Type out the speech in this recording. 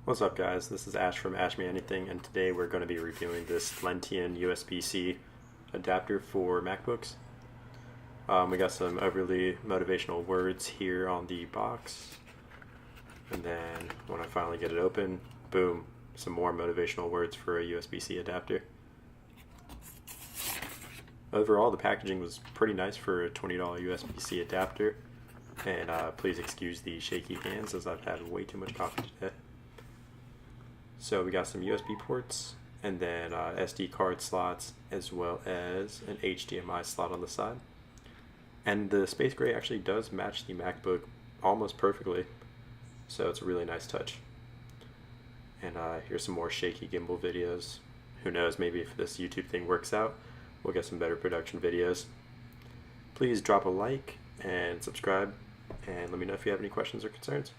What's up, guys? This is Ash from Ash Me Anything, and today we're going to be reviewing this LENTION USB-C adapter for MacBooks. We got some overly motivational words here on the box, and then when I finally get it open, boom, some more motivational words for a USB-C adapter. Overall, the packaging was pretty nice for a $20 USB-C adapter, and please excuse the shaky hands as I've had way too much coffee today. So we got some USB ports, and then SD card slots, as well as an HDMI slot on the side. And the Space Gray actually does match the MacBook almost perfectly, so it's a really nice touch. And here's some more shaky gimbal videos. Who knows, maybe if this YouTube thing works out, we'll get some better production videos. Please drop a like and subscribe, and let me know if you have any questions or concerns.